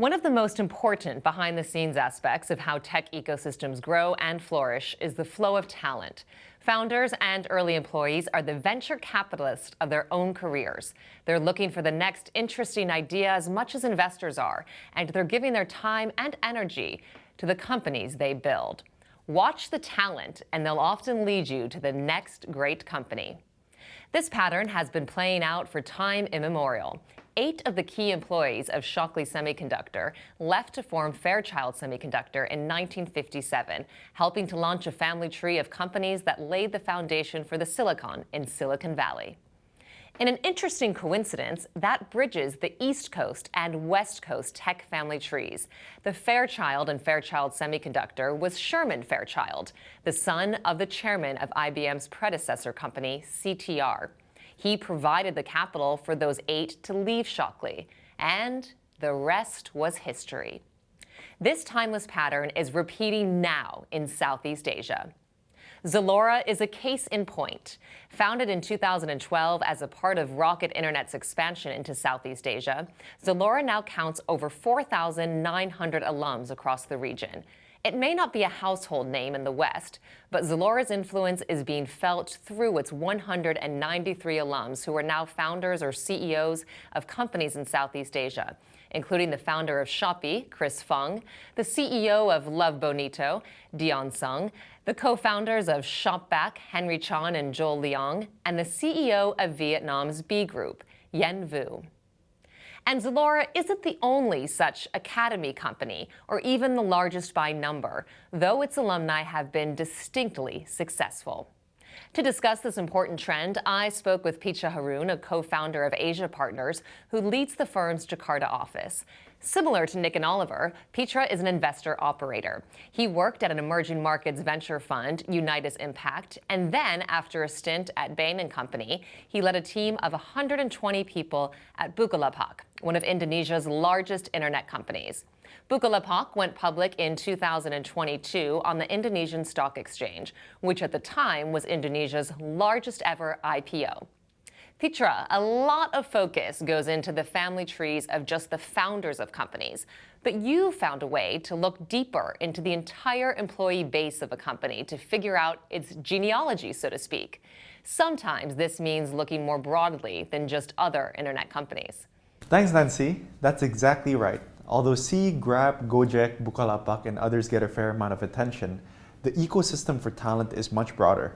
One of the most important behind-the-scenes aspects of how tech ecosystems grow and flourish is the flow of talent. Founders and early employees are the venture capitalists of their own careers. They're looking for the next interesting idea as much as investors are, and they're giving their time and energy to the companies they build. Watch the talent, and they'll often lead you to the next great company. This pattern has been playing out for time immemorial. 8 of the key employees of Shockley Semiconductor left to form Fairchild Semiconductor in 1957, helping to launch a family tree of companies that laid the foundation for the silicon in Silicon Valley. In an interesting coincidence, that bridges the East Coast and West Coast tech family trees. The Fairchild and Fairchild Semiconductor was Sherman Fairchild, the son of the chairman of IBM's predecessor company, CTR. He provided the capital for those 8 to leave Shockley, and the rest was history. This timeless pattern is repeating now in Southeast Asia. Zalora is a case in point. Founded in 2012 as a part of Rocket Internet's expansion into Southeast Asia, Zalora now counts over 4,900 alums across the region. It may not be a household name in the West, but Zalora's influence is being felt through its 193 alums who are now founders or CEOs of companies in Southeast Asia, including the founder of Shopee, Chris Fung, the CEO of Love Bonito, Dion Sung, the co-founders of Shopback, Henry Chan and Joel Leong, and the CEO of Vietnam's B Group, Yen Vu. And Zalora isn't the only such academy company, or even the largest by number, though its alumni have been distinctly successful. To discuss this important trend, I spoke with Picha Haroon, a co-founder of Asia Partners, who leads the firm's Jakarta office. Similar to Nick and Oliver, Picha is an investor operator. He worked at an emerging markets venture fund, Unitas Impact, and then, after a stint at Bain & Company, he led a team of 120 people at Bukalapak, one of Indonesia's largest internet companies. Bukalapak went public in 2022 on the Indonesian Stock Exchange, which at the time was Indonesia's largest ever IPO. Picha, a lot of focus goes into the family trees of just the founders of companies, but you found a way to look deeper into the entire employee base of a company to figure out its genealogy, so to speak. Sometimes this means looking more broadly than just other internet companies. Thanks, Nancy. That's exactly right. Although Sea, Grab, Gojek, Bukalapak, and others get a fair amount of attention, the ecosystem for talent is much broader.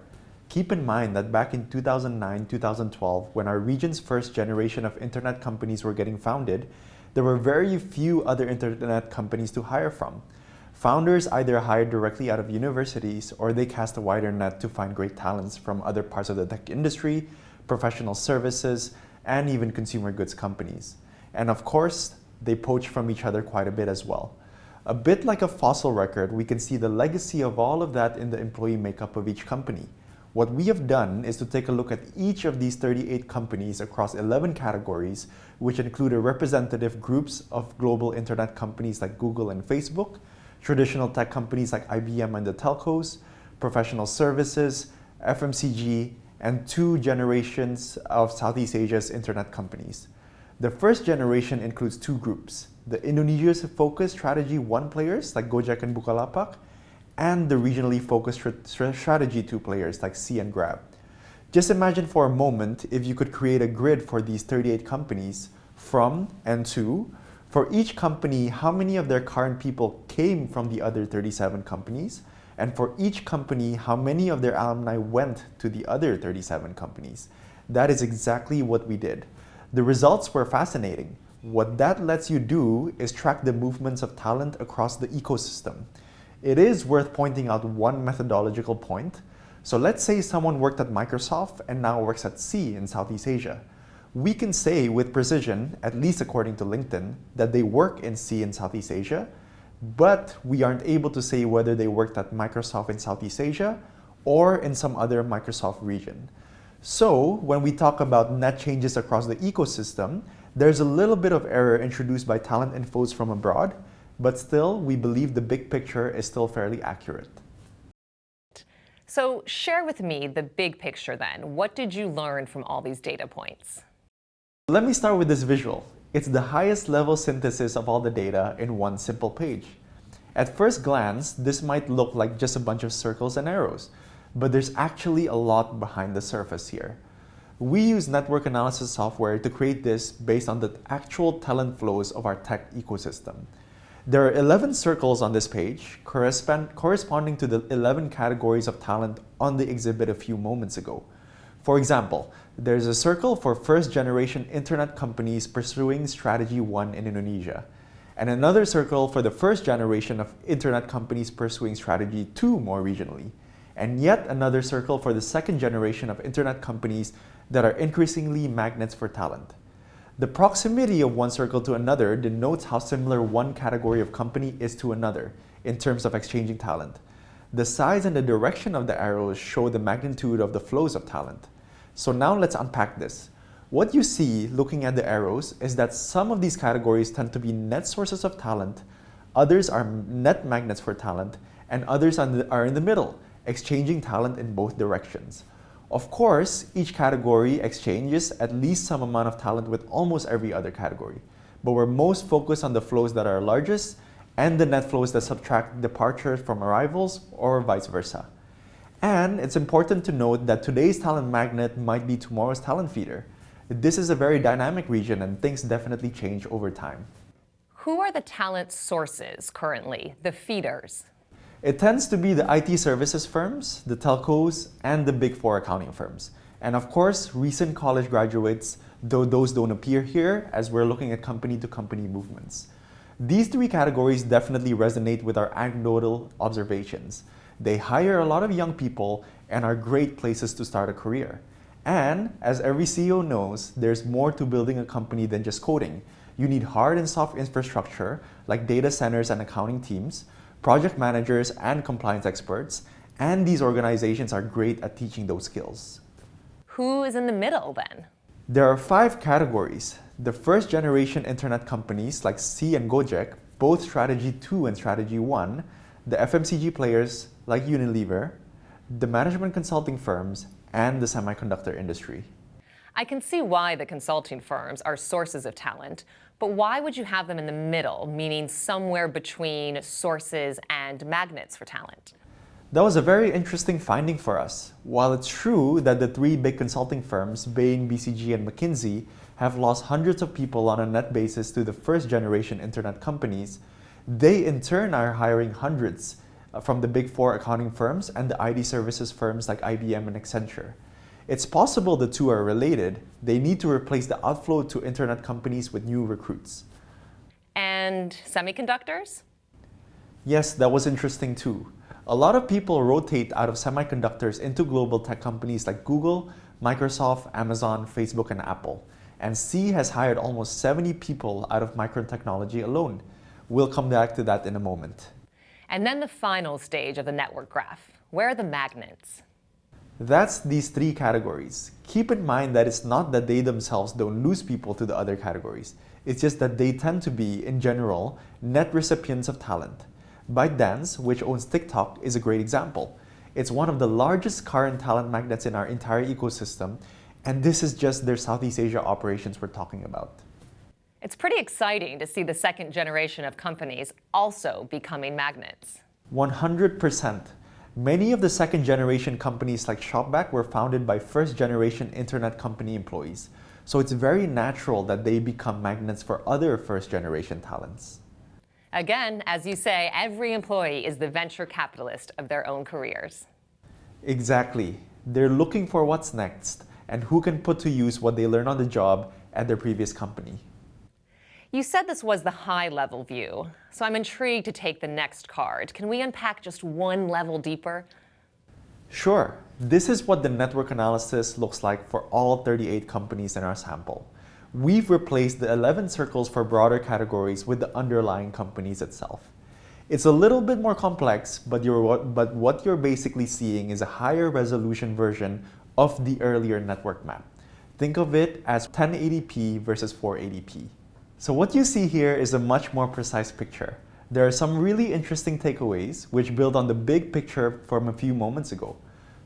Keep in mind that back in 2009-2012, when our region's first generation of internet companies were getting founded, there were very few other internet companies to hire from. Founders either hired directly out of universities or they cast a wider net to find great talents from other parts of the tech industry, professional services, and even consumer goods companies. And of course, they poach from each other quite a bit as well. A bit like a fossil record, we can see the legacy of all of that in the employee makeup of each company. What we have done is to take a look at each of these 38 companies across 11 categories, which include representative groups of global internet companies like Google and Facebook, traditional tech companies like IBM and the telcos, professional services, FMCG, and 2 generations of Southeast Asia's internet companies. The first generation includes 2 groups, the Indonesia's focused strategy 1 players like Gojek and Bukalapak, and the regionally focused strategy 2 players like Sea and Grab. Just imagine for a moment if you could create a grid for these 38 companies from and to. For each company, how many of their current people came from the other 37 companies? And for each company, how many of their alumni went to the other 37 companies? That is exactly what we did. The results were fascinating. What that lets you do is track the movements of talent across the ecosystem. It is worth pointing out one methodological point. So let's say someone worked at Microsoft and now works at Sea in Southeast Asia. We can say with precision, at least according to LinkedIn, that they work in Sea in Southeast Asia, but we aren't able to say whether they worked at Microsoft in Southeast Asia or in some other Microsoft region. So when we talk about net changes across the ecosystem, there's a little bit of error introduced by talent infos from abroad, but still, we believe the big picture is still fairly accurate. So share with me the big picture then. What did you learn from all these data points? Let me start with this visual. It's the highest level synthesis of all the data in one simple page. At first glance, this might look like just a bunch of circles and arrows, but there's actually a lot behind the surface here. We use network analysis software to create this based on the actual talent flows of our tech ecosystem. There are 11 circles on this page, corresponding to the 11 categories of talent on the exhibit a few moments ago. For example, there's a circle for first-generation internet companies pursuing Strategy 1 in Indonesia, and another circle for the first generation of internet companies pursuing Strategy 2 more regionally, and yet another circle for the second generation of internet companies that are increasingly magnets for talent. The proximity of one circle to another denotes how similar one category of company is to another in terms of exchanging talent. The size and the direction of the arrows show the magnitude of the flows of talent. So now let's unpack this. What you see looking at the arrows is that some of these categories tend to be net sources of talent, others are net magnets for talent, and others are in the middle, exchanging talent in both directions. Of course, each category exchanges at least some amount of talent with almost every other category, but we're most focused on the flows that are largest and the net flows that subtract departures from arrivals or vice versa. And it's important to note that today's talent magnet might be tomorrow's talent feeder. This is a very dynamic region and things definitely change over time. Who are the talent sources currently, the feeders? It tends to be the IT services firms, the telcos, and the big four accounting firms. And of course, recent college graduates, though those don't appear here as we're looking at company-to-company movements. These three categories definitely resonate with our anecdotal observations. They hire a lot of young people and are great places to start a career. And as every CEO knows, there's more to building a company than just coding. You need hard and soft infrastructure like data centers and accounting teams, project managers and compliance experts, and these organizations are great at teaching those skills. Who is in the middle then? There are 5 categories. The first generation internet companies like Sea and Gojek, both Strategy 2 and Strategy 1, the FMCG players like Unilever, the management consulting firms, and the semiconductor industry. I can see why the consulting firms are sources of talent, but why would you have them in the middle, meaning somewhere between sources and magnets for talent? That was a very interesting finding for us. While it's true that the 3 big consulting firms, Bain, BCG, and McKinsey, have lost hundreds of people on a net basis to the first generation internet companies, they in turn are hiring hundreds from the big 4 accounting firms and the IT services firms like IBM and Accenture. It's possible the two are related. They need to replace the outflow to internet companies with new recruits. And semiconductors? Yes, that was interesting too. A lot of people rotate out of semiconductors into global tech companies like Google, Microsoft, Amazon, Facebook, and Apple. And C has hired almost 70 people out of Micron Technology alone. We'll come back to that in a moment. And then the final stage of the network graph. Where are the magnets? That's these 3 categories. Keep in mind that it's not that they themselves don't lose people to the other categories. It's just that they tend to be, in general, net recipients of talent. ByteDance, which owns TikTok, is a great example. It's one of the largest current talent magnets in our entire ecosystem, and this is just their Southeast Asia operations we're talking about. It's pretty exciting to see the second generation of companies also becoming magnets. 100%. Many of the second generation companies like Shopback were founded by first generation internet company employees. So it's very natural that they become magnets for other first generation talents. Again, as you say, every employee is the venture capitalist of their own careers. Exactly. They're looking for what's next and who can put to use what they learned on the job at their previous company. You said this was the high-level view, so I'm intrigued to take the next card. Can we unpack just one level deeper? Sure. This is what the network analysis looks like for all 38 companies in our sample. We've replaced the 11 circles for broader categories with the underlying companies itself. It's a little bit more complex, but what you're basically seeing is a higher resolution version of the earlier network map. Think of it as 1080p versus 480p. So what you see here is a much more precise picture. There are some really interesting takeaways which build on the big picture from a few moments ago.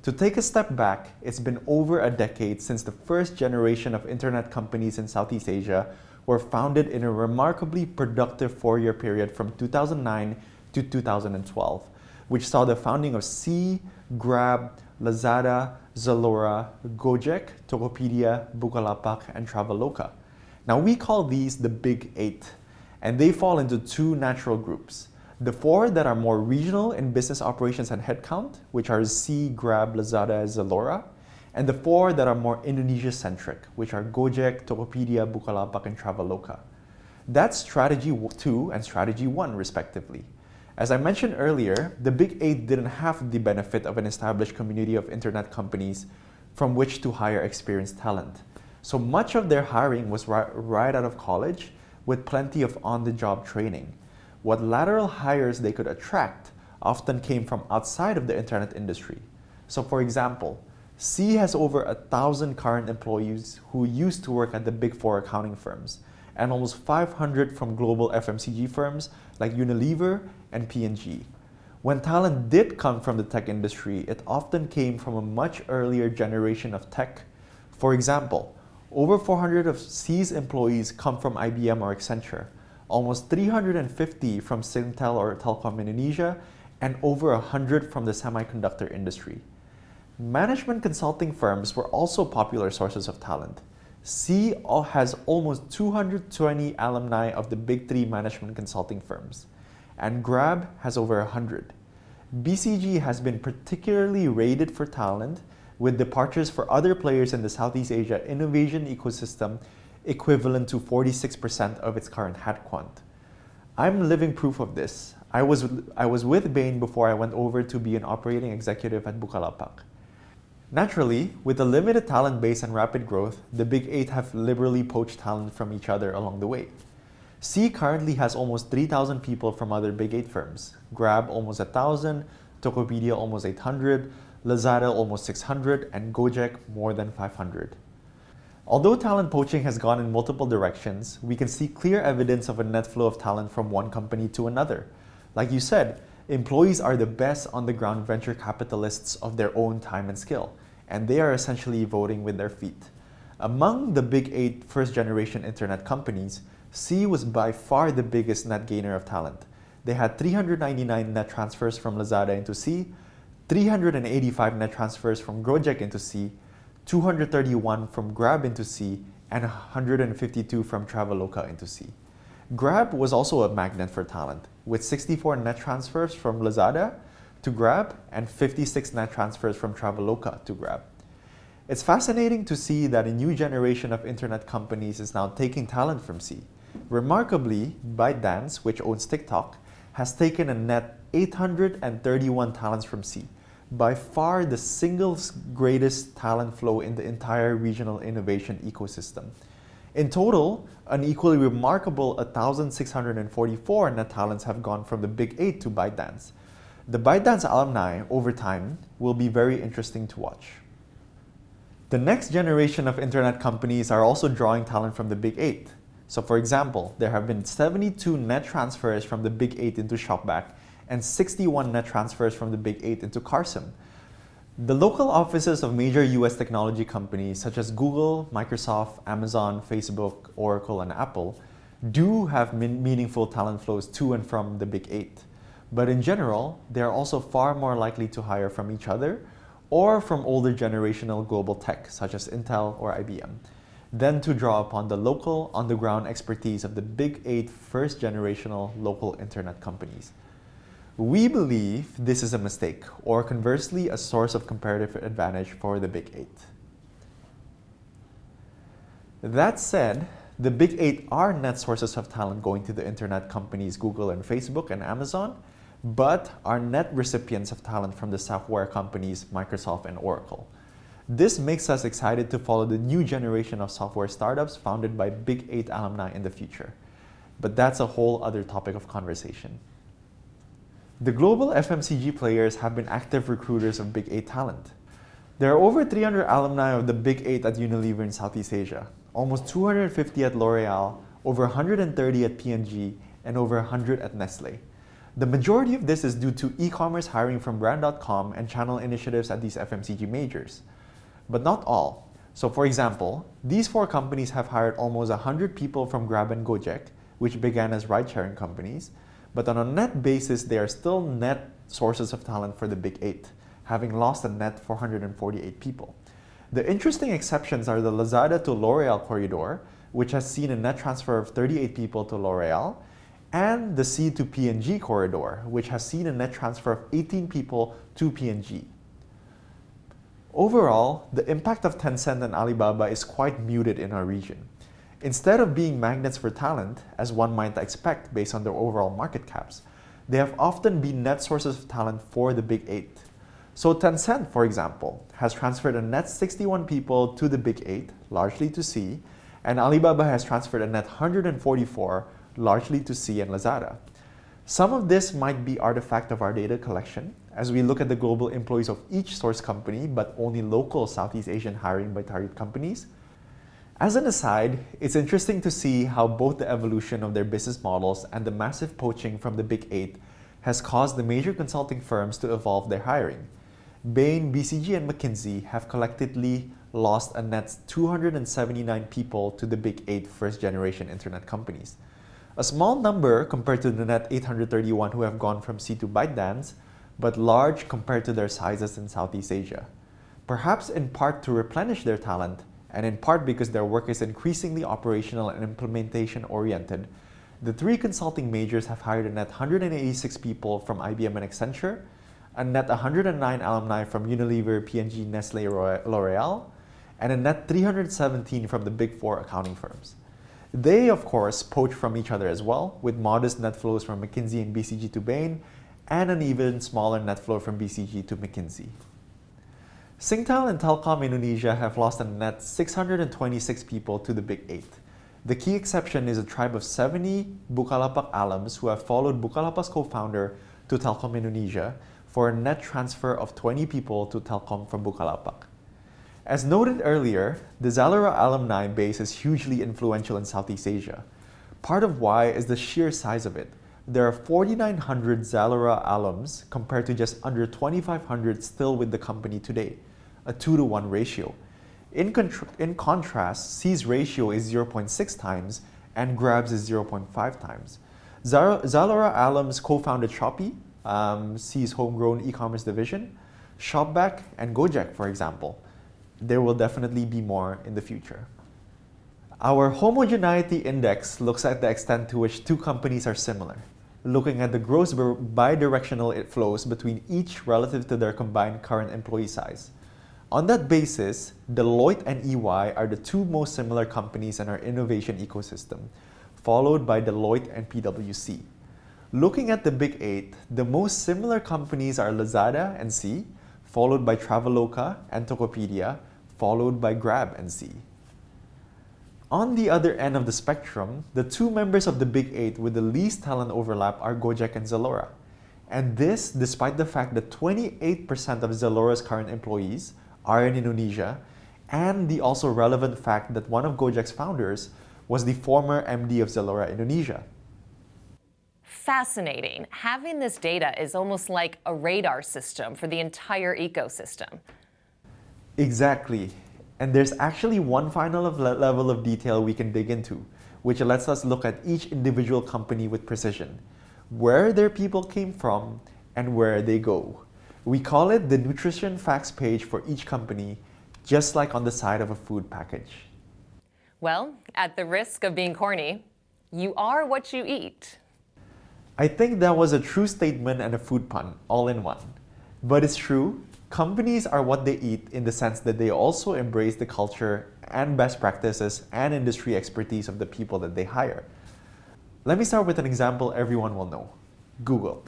To take a step back, it's been over a decade since the first generation of internet companies in Southeast Asia were founded in a remarkably productive 4-year period from 2009 to 2012, which saw the founding of Sea, Grab, Lazada, Zalora, Gojek, Tokopedia, Bukalapak, and Traveloka. Now we call these the Big 8, and they fall into two natural groups. The 4 that are more regional in business operations and headcount, which are Sea, Grab, Lazada, Zalora, and the 4 that are more Indonesia-centric, which are Gojek, Tokopedia, Bukalapak, and Traveloka. That's Strategy 2 and Strategy 1, respectively. As I mentioned earlier, the Big 8 didn't have the benefit of an established community of internet companies from which to hire experienced talent. So much of their hiring was right out of college with plenty of on-the-job training. What lateral hires they could attract often came from outside of the internet industry. So for example, Sea has over 1,000 current employees who used to work at the Big 4 accounting firms, and almost 500 from global FMCG firms like Unilever and P&G. When talent did come from the tech industry, it often came from a much earlier generation of tech. For example, over 400 of Sea's employees come from IBM or Accenture, almost 350 from Singtel or Telkom Indonesia, and over 100 from the semiconductor industry. Management consulting firms were also popular sources of talent. Sea has almost 220 alumni of the Big 3 management consulting firms, and Grab has over 100. BCG has been particularly rated for talent, with departures for other players in the Southeast Asia innovation ecosystem equivalent to 46% of its current headcount. I'm living proof of this. I was with Bain before I went over to be an operating executive at Bukalapak. Naturally, with a limited talent base and rapid growth, the Big 8 have liberally poached talent from each other along the way. Sea currently has almost 3,000 people from other Big 8 firms, Grab almost 1,000, Tokopedia almost 800, Lazada almost 600, and Gojek more than 500. Although talent poaching has gone in multiple directions, we can see clear evidence of a net flow of talent from one company to another. Like you said, employees are the best on-the-ground venture capitalists of their own time and skill, and they are essentially voting with their feet. Among the Big 8 first-generation internet companies, Sea was by far the biggest net gainer of talent. They had 399 net transfers from Lazada into Sea, 385 net transfers from Gojek into Sea, 231 from Grab into Sea, and 152 from Traveloka into Sea. Grab was also a magnet for talent, with 64 net transfers from Lazada to Grab and 56 net transfers from Traveloka to Grab. It's fascinating to see that a new generation of internet companies is now taking talent from Sea. Remarkably, ByteDance, which owns TikTok, has taken a net 831 talents from Sea, by far the single greatest talent flow in the entire regional innovation ecosystem. In total, an equally remarkable 1,644 net talents have gone from the Big 8 to ByteDance. The ByteDance alumni, over time, will be very interesting to watch. The next generation of internet companies are also drawing talent from the Big 8. So for example, there have been 72 net transfers from the Big 8 into Shopback, and 61 net transfers from the Big 8 into Carson. The local offices of major US technology companies such as Google, Microsoft, Amazon, Facebook, Oracle, and Apple do have meaningful talent flows to and from the Big 8. But in general, they are also far more likely to hire from each other or from older generational global tech such as Intel or IBM, than to draw upon the local, on-the-ground expertise of the Big 8 first-generational local internet companies. We believe this is a mistake, or conversely, a source of comparative advantage for the Big 8. That said, the Big 8 are net sources of talent going to the internet companies Google and Facebook and Amazon, but are net recipients of talent from the software companies Microsoft and Oracle. This makes us excited to follow the new generation of software startups founded by Big 8 alumni in the future. But that's a whole other topic of conversation. The global FMCG players have been active recruiters of Big 8 talent. There are over 300 alumni of the Big 8 at Unilever in Southeast Asia, almost 250 at L'Oreal, over 130 at P&G, and over 100 at Nestle. The majority of this is due to e-commerce hiring from brand.com and channel initiatives at these FMCG majors. But not all. So for example, these four companies have hired almost 100 people from Grab and Gojek, which began as ride-sharing companies, but on a net basis, they are still net sources of talent for the Big Eight, having lost a net 448 people. The interesting exceptions are the Lazada to L'Oreal corridor, which has seen a net transfer of 38 people to L'Oreal, and the C to P&G corridor, which has seen a net transfer of 18 people to P&G. Overall, the impact of Tencent and Alibaba is quite muted in our region. Instead of being magnets for talent, as one might expect based on their overall market caps, they have often been net sources of talent for the Big Eight. So Tencent, for example, has transferred a net 61 people to the Big Eight, largely to C, and Alibaba has transferred a net 144, largely to C and Lazada. Some of this might be artifact of our data collection, as we look at the global employees of each source company, but only local Southeast Asian hiring by target companies. As an aside, it's interesting to see how both the evolution of their business models and the massive poaching from the Big Eight has caused the major consulting firms to evolve their hiring. Bain, BCG, and McKinsey have collectively lost a net 279 people to the Big Eight first-generation internet companies. A small number compared to the net 831 who have gone from C to ByteDance, but large compared to their sizes in Southeast Asia. Perhaps in part to replenish their talent, and in part because their work is increasingly operational and implementation-oriented, the three consulting majors have hired a net 186 people from IBM and Accenture, a net 109 alumni from Unilever, P&G, Nestle, L'Oreal, and a net 317 from the Big Four accounting firms. They, of course, poach from each other as well, with modest net flows from McKinsey and BCG to Bain, and an even smaller net flow from BCG to McKinsey. Singtel and Telkom Indonesia have lost a net 626 people to the Big Eight. The key exception is a tribe of 70 Bukalapak alums who have followed Bukalapak's co-founder to Telkom Indonesia for a net transfer of 20 people to Telkom from Bukalapak. As noted earlier, the Zalora alumni base is hugely influential in Southeast Asia. Part of why is the sheer size of it. There are 4,900 Zalora alums compared to just under 2,500 still with the company today, a 2-to-1 ratio. In contrast, C's ratio is 0.6 times and Grab's is 0.5 times. Zalora alums co-founded Shopee, C's homegrown e-commerce division, Shopback, and Gojek, for example. There will definitely be more in the future. Our homogeneity index looks at the extent to which two companies are similar, looking at the gross bidirectional flows between each relative to their combined current employee size. On that basis, Deloitte and EY are the two most similar companies in our innovation ecosystem, followed by Deloitte and PwC. Looking at the Big Eight, the most similar companies are Lazada and C, followed by Traveloka and Tokopedia, followed by Grab and C. On the other end of the spectrum, the two members of the Big Eight with the least talent overlap are Gojek and Zalora. And this despite the fact that 28% of Zalora's current employees are in Indonesia, and the also relevant fact that one of Gojek's founders was the former MD of Zalora Indonesia. Fascinating. Having this data is almost like a radar system for the entire ecosystem. Exactly. And there's actually one final level of detail we can dig into, which lets us look at each individual company with precision, where their people came from and where they go. We call it the nutrition facts page for each company, just like on the side of a food package. Well, at the risk of being corny, you are what you eat. I think that was a true statement and a food pun, all in one. But it's true, companies are what they eat in the sense that they also embrace the culture and best practices and industry expertise of the people that they hire. Let me start with an example everyone will know, Google.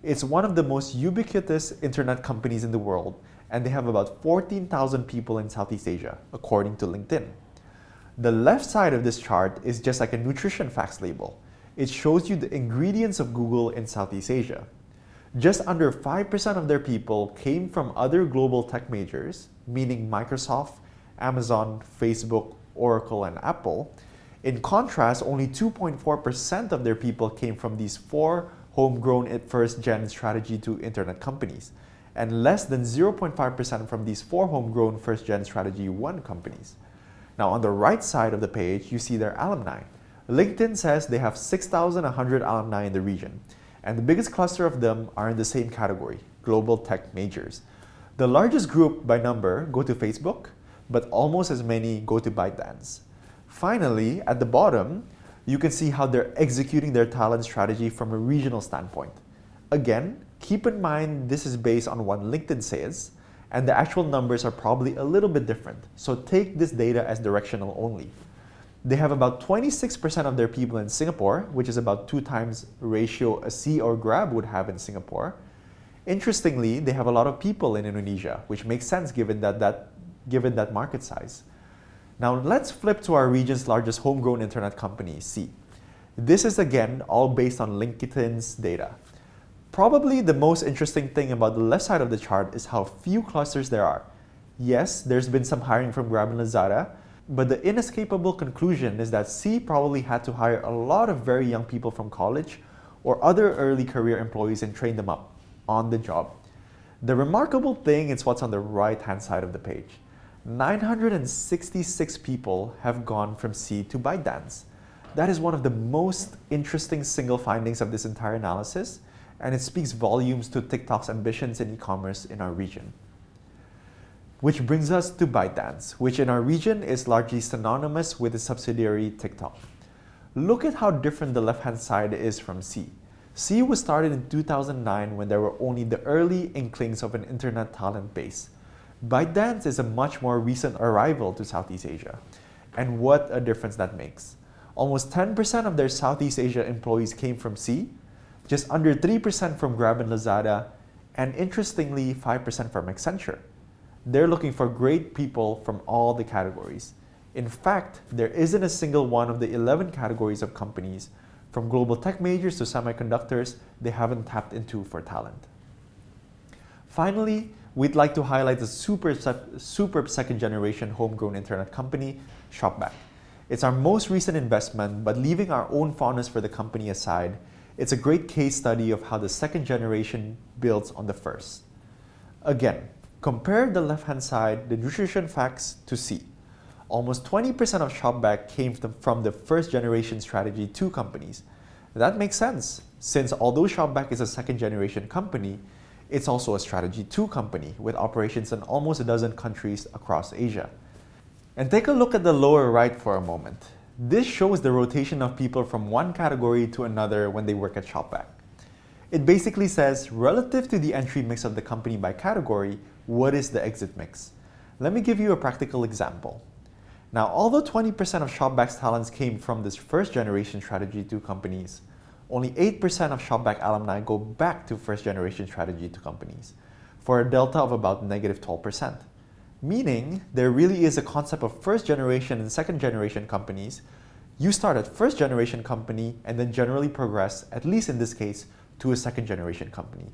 It's one of the most ubiquitous internet companies in the world, and they have about 14,000 people in Southeast Asia, according to LinkedIn. The left side of this chart is just like a nutrition facts label. It shows you the ingredients of Google in Southeast Asia. Just under 5% of their people came from other global tech majors, meaning Microsoft, Amazon, Facebook, Oracle, and Apple. In contrast, only 2.4% of their people came from these four homegrown first-gen strategy to internet companies. and less than 0.5% from these 4 homegrown first-gen Strategy 1 companies. Now, on the right side of the page, you see their alumni. LinkedIn says they have 6,100 alumni in the region, and the biggest cluster of them are in the same category, global tech majors. The largest group by number go to Facebook, but almost as many go to ByteDance. Finally, at the bottom, you can see how they're executing their talent strategy from a regional standpoint. Again, keep in mind this is based on what LinkedIn says, and the actual numbers are probably a little bit different, so take this data as directional only. They have about 26% of their people in Singapore, which is about 2 times the ratio a Sea or Grab would have in Singapore. Interestingly, they have a lot of people in Indonesia, which makes sense given that market size. Now let's flip to our region's largest homegrown internet company, Sea. This is again all based on LinkedIn's data. Probably the most interesting thing about the left side of the chart is how few clusters there are. Yes, there's been some hiring from Grab and Lazada, but the inescapable conclusion is that Sea probably had to hire a lot of very young people from college or other early career employees and train them up on the job. The remarkable thing is what's on the right-hand side of the page. 966 people have gone from Sea to ByteDance. That is one of the most interesting single findings of this entire analysis, and it speaks volumes to TikTok's ambitions in e-commerce in our region. Which brings us to ByteDance, which in our region is largely synonymous with the subsidiary TikTok. Look at how different the left-hand side is from Sea. Sea was started in 2009 when there were only the early inklings of an internet talent base. ByteDance is a much more recent arrival to Southeast Asia. And what a difference that makes. Almost 10% of their Southeast Asia employees came from Sea, just under 3% from Grab and Lazada, and interestingly, 5% from Accenture. They're looking for great people from all the categories. In fact, there isn't a single one of the 11 categories of companies, from global tech majors to semiconductors, they haven't tapped into for talent. Finally, we'd like to highlight the superb second-generation homegrown internet company, Shopback. It's our most recent investment, but leaving our own fondness for the company aside, it's a great case study of how the second generation builds on the first. Again, compare the left-hand side, the nutrition facts, to Sea. Almost 20% of Shopback came from the first-generation Strategy 2 companies. That makes sense, since although Shopback is a second-generation company, it's also a Strategy 2 company with operations in almost a dozen countries across Asia. And take a look at the lower right for a moment. This shows the rotation of people from one category to another when they work at Shopback. It basically says, relative to the entry mix of the company by category, what is the exit mix? Let me give you a practical example. Now, although 20% of Shopback's talents came from this first-generation Strategy 2 companies, only 8% of Shopback alumni go back to first-generation Strategy 2 companies, for a delta of about negative 12%. Meaning, there really is a concept of first-generation and second-generation companies. You start at first-generation company and then generally progress, at least in this case, to a second-generation company.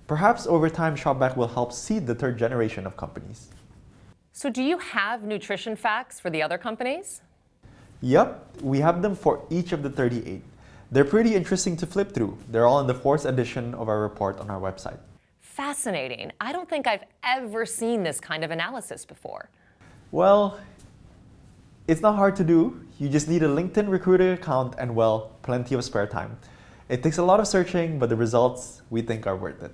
Perhaps over time, Shopback will help seed the third generation of companies. So do you have nutrition facts for the other companies? Yep, we have them for each of the 38. They're pretty interesting to flip through. They're all in the 4th edition of our report on our website. Fascinating. I don't think I've ever seen this kind of analysis before. Well, it's not hard to do. You just need a LinkedIn recruiter account and, well, plenty of spare time. It takes a lot of searching, but the results we think are worth it.